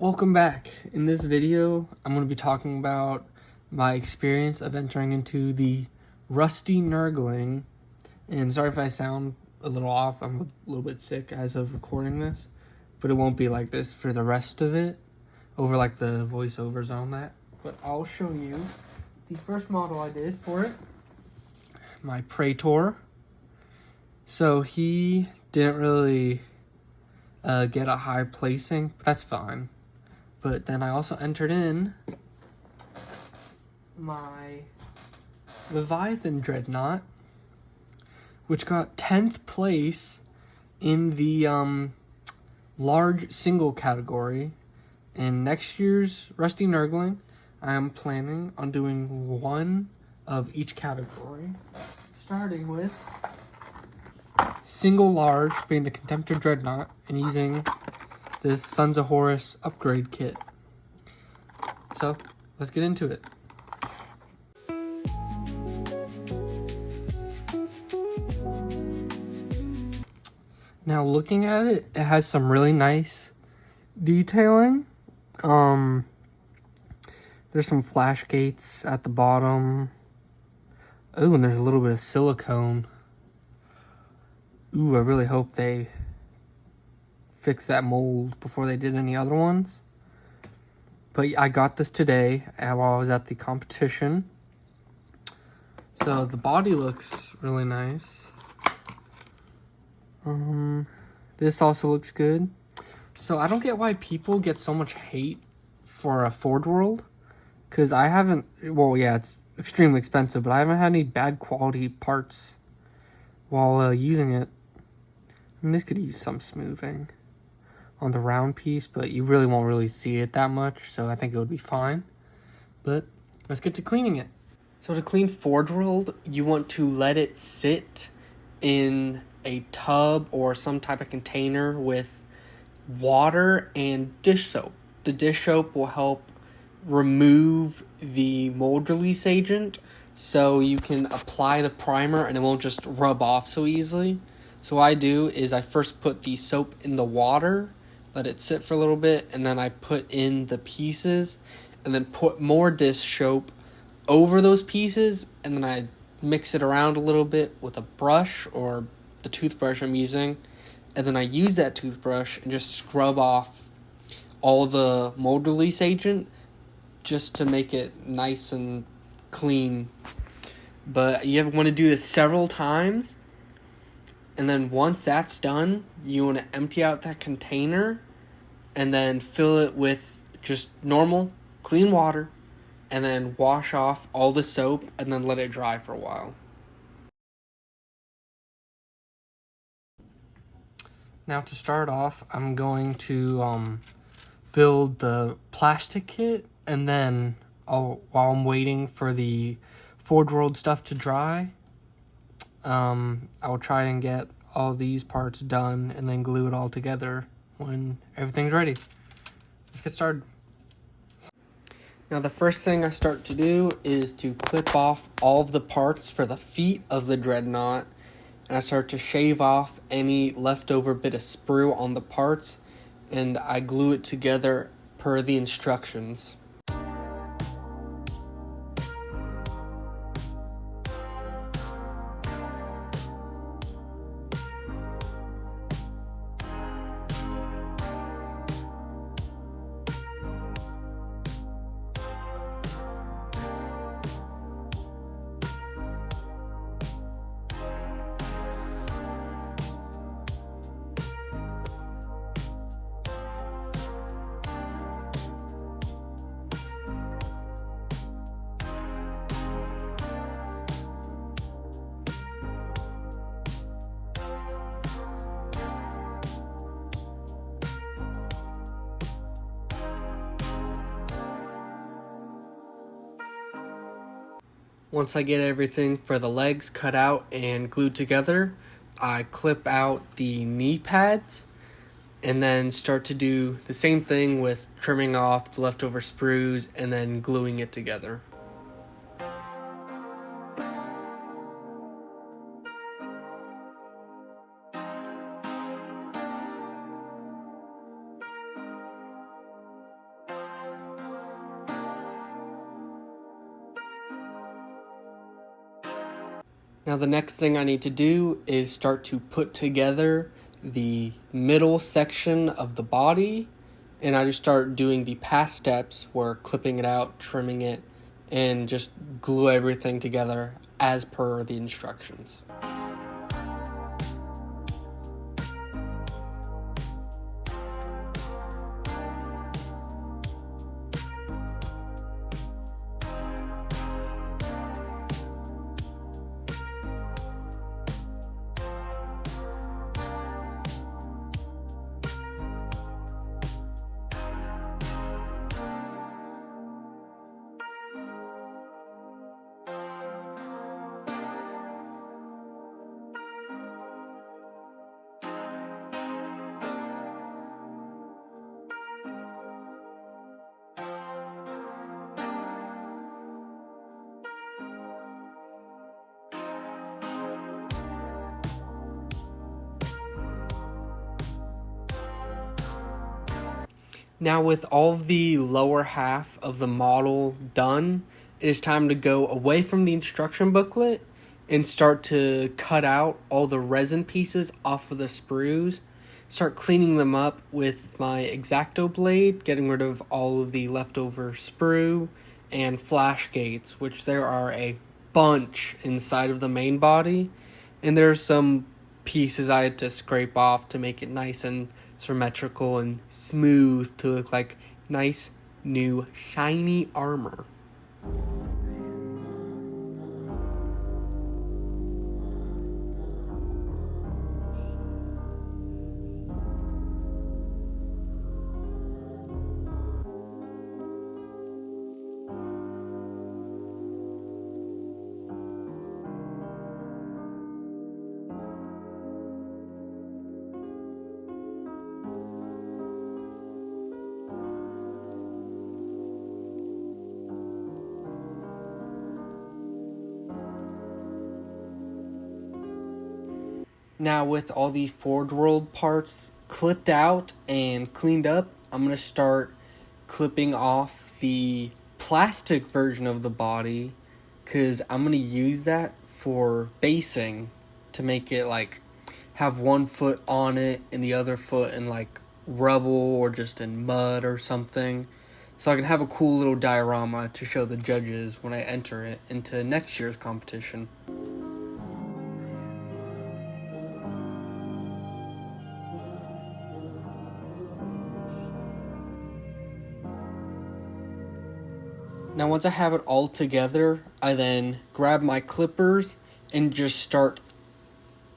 Welcome back. In this video, I'm going to be talking about my experience of entering into the Rusty Nurgling. And sorry if I sound a little off, I'm a little bit sick as of recording this, but it won't be like this for the rest of it, over like the voiceovers on that. But I'll show you the first model I did for it, my Praetor. So he didn't really get a high placing, but that's fine. But then I also entered in my Leviathan dreadnaught, which got 10th place in the large single category. In next year's Rusty Nurgling, I am planning on doing one of each category, starting with single large being the Contemptor dreadnaught and using this Sons of Horus upgrade kit. So let's get into it. Now looking at it, it has some really nice detailing. There's some flash gates at the bottom. Oh, and there's a little bit of silicone. Ooh, I really hope they fix that mold before they did any other ones. But I got this today while I was at the competition. So the body looks really nice. This also looks good. So I don't get why people get so much hate for a Forge World. Because I haven't, well, yeah, it's extremely expensive, but I haven't had any bad quality parts while using it. And this could use some smoothing on the round piece, but you really won't really see it that much, so I think it would be fine. But let's get to cleaning it. So to clean Forge World, you want to let it sit in a tub or some type of container with water and dish soap. The dish soap will help remove the mold release agent, so you can apply the primer and it won't just rub off so easily. So what I do is I first put the soap in the water, let it sit for a little bit, and then I put in the pieces and then put more dish soap over those pieces, and then I mix it around a little bit with a brush or the toothbrush I'm using, and then I use that toothbrush and just scrub off all the mold release agent just to make it nice and clean. But you want to do this several times, and then once that's done, you want to empty out that container and then fill it with just normal clean water, and then wash off all the soap and then let it dry for a while. Now to start off, I'm going to build the plastic kit, and then while I'm waiting for the Forge World stuff to dry, I'll try and get all these parts done and then glue it all together when everything's ready. Let's get started. Now the first thing I start to do is to clip off all of the parts for the feet of the dreadnought, and I start to shave off any leftover bit of sprue on the parts, and I glue it together per the instructions. Once I get everything for the legs cut out and glued together, I clip out the knee pads and then start to do the same thing with trimming off the leftover sprues and then gluing it together. Now the next thing I need to do is start to put together the middle section of the body, and I just start doing the past steps where clipping it out, trimming it, and just glue everything together as per the instructions. Now with all the lower half of the model done, it is time to go away from the instruction booklet and start to cut out all the resin pieces off of the sprues. Start cleaning them up with my X-Acto blade, getting rid of all of the leftover sprue and flash gates, which there are a bunch inside of the main body. And there's some pieces I had to scrape off to make it nice and symmetrical and smooth to look like nice, new, shiny armor. Now with all the Forge World parts clipped out and cleaned up, I'm going to start clipping off the plastic version of the body, because I'm going to use that for basing to make it like have one foot on it and the other foot in like rubble or just in mud or something. So I can have a cool little diorama to show the judges when I enter it into next year's competition. Now once I have it all together, I then grab my clippers and just start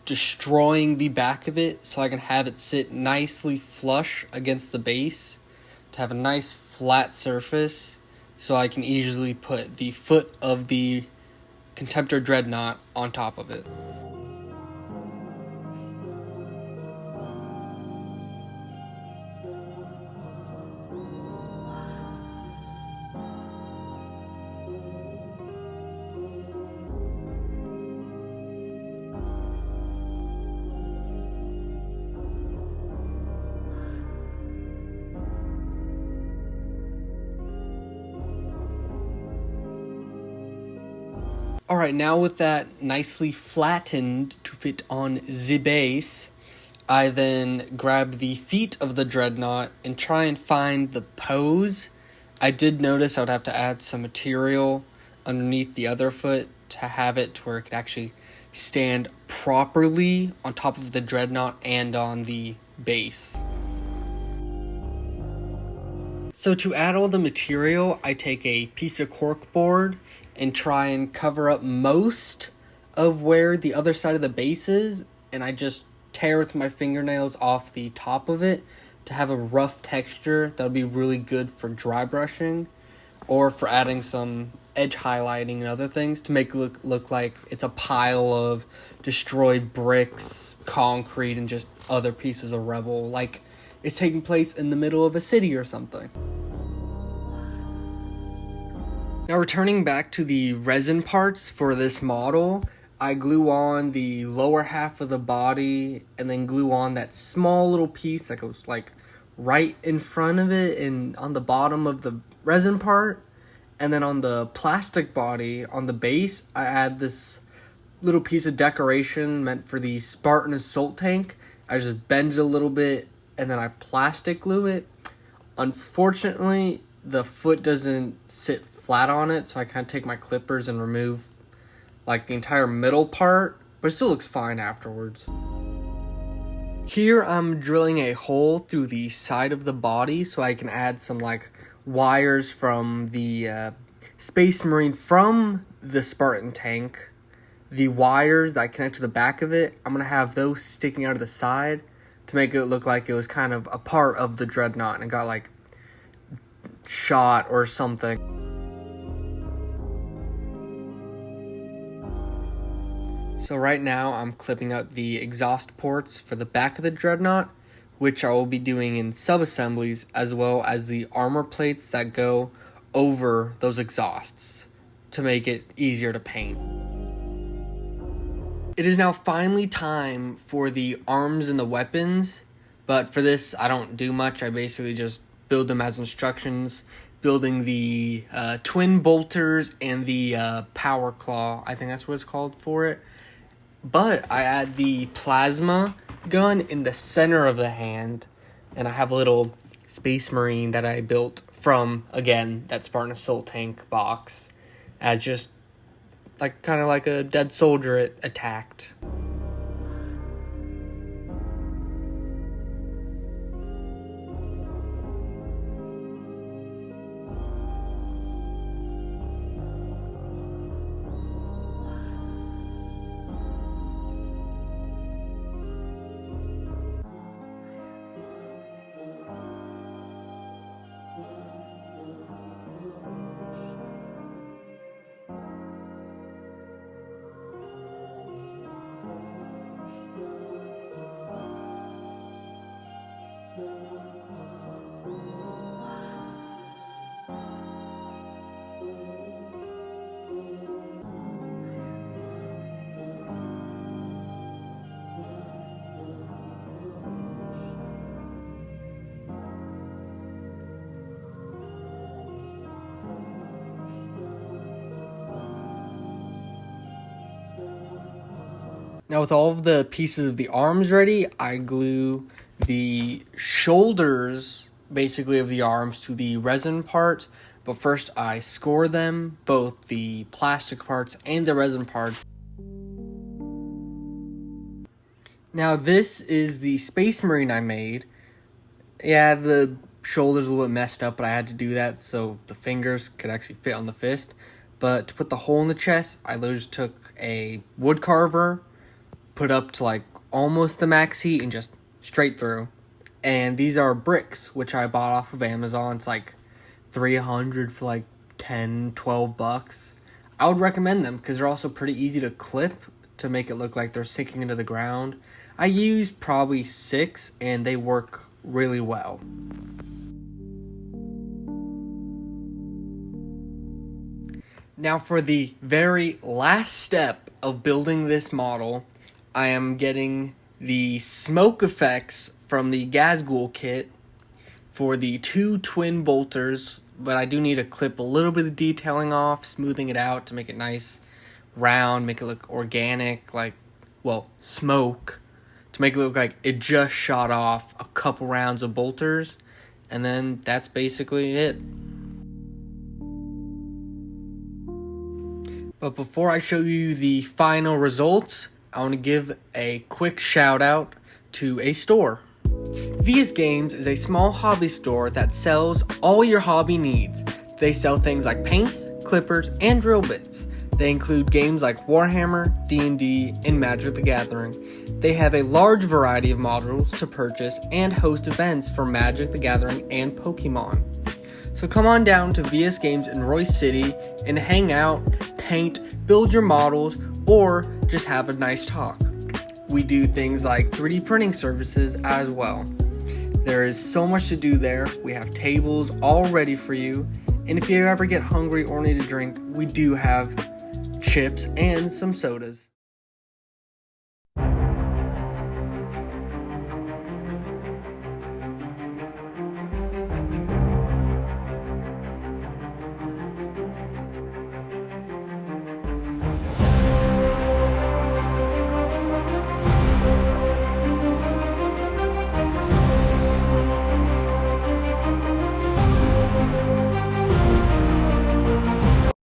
destroying the back of it so I can have it sit nicely flush against the base to have a nice flat surface so I can easily put the foot of the Contemptor Dreadnaught on top of it. Alright, now with that nicely flattened to fit on the base, I then grab the feet of the Dreadnaught and try and find the pose. I did notice I would have to add some material underneath the other foot to have it to where it could actually stand properly on top of the Dreadnaught and on the base. So to add all the material, I take a piece of corkboard and try and cover up most of where the other side of the base is, and I just tear with my fingernails off the top of it to have a rough texture that would be really good for dry brushing or for adding some edge highlighting and other things to make it look like it's a pile of destroyed bricks, concrete, and just other pieces of rubble, like it's taking place in the middle of a city or something. Now returning back to the resin parts for this model, I glue on the lower half of the body and then glue on that small little piece that goes like right in front of it and on the bottom of the resin part. And then on the plastic body, on the base, I add this little piece of decoration meant for the Spartan assault tank. I just bend it a little bit and then I plastic glue it. Unfortunately, the foot doesn't sit flat on it, so I kind of take my clippers and remove like the entire middle part, but it still looks fine afterwards. Here I'm drilling a hole through the side of the body so I can add some like wires from the Space Marine from the Spartan tank. The wires that connect to the back of it, I'm going to have those sticking out of the side to make it look like it was kind of a part of the dreadnought and it got like shot or something. So right now I'm clipping out the exhaust ports for the back of the dreadnought, which I will be doing in sub-assemblies, as well as the armor plates that go over those exhausts to make it easier to paint. It is now finally time for the arms and the weapons, but for this I don't do much. I basically just build them as instructions, building the twin bolters and the power claw, I think that's what it's called for it. But I add the plasma gun in the center of the hand, and I have a little Space Marine that I built from, again, that Spartan assault tank box, as just like kind of like a dead soldier it attacked. Now with all of the pieces of the arms ready, I glue the shoulders, basically, of the arms to the resin part. But first I score them, both the plastic parts and the resin parts. Now this is the Space Marine I made. Yeah, the shoulder's a little bit messed up, but I had to do that so the fingers could actually fit on the fist. But to put the hole in the chest, I literally just took a wood carver, put up to like almost the max heat and just straight through. And these are bricks, which I bought off of Amazon. It's like 300 for like 10, 12 bucks. I would recommend them because they're also pretty easy to clip to make it look like they're sinking into the ground. I used probably 6 and they work really well. Now for the very last step of building this model, I am getting the smoke effects from the Gazgul kit for the 2 twin bolters, but I do need to clip a little bit of detailing off, smoothing it out to make it nice, round, make it look organic, like, well, smoke, to make it look like it just shot off a couple rounds of bolters, and then that's basically it. But before I show you the final results, I want to give a quick shout out to a store. VS Games is a small hobby store that sells all your hobby needs. They sell things like paints, clippers, and drill bits. They include games like Warhammer, D&D, and Magic the Gathering. They have a large variety of modules to purchase and host events for Magic the Gathering and Pokemon. So come on down to VS Games in Royce City and hang out, paint, build your models, or just have a nice talk. We do things like 3D printing services as well. There is so much to do there. We have tables all ready for you. And if you ever get hungry or need a drink, we do have chips and some sodas.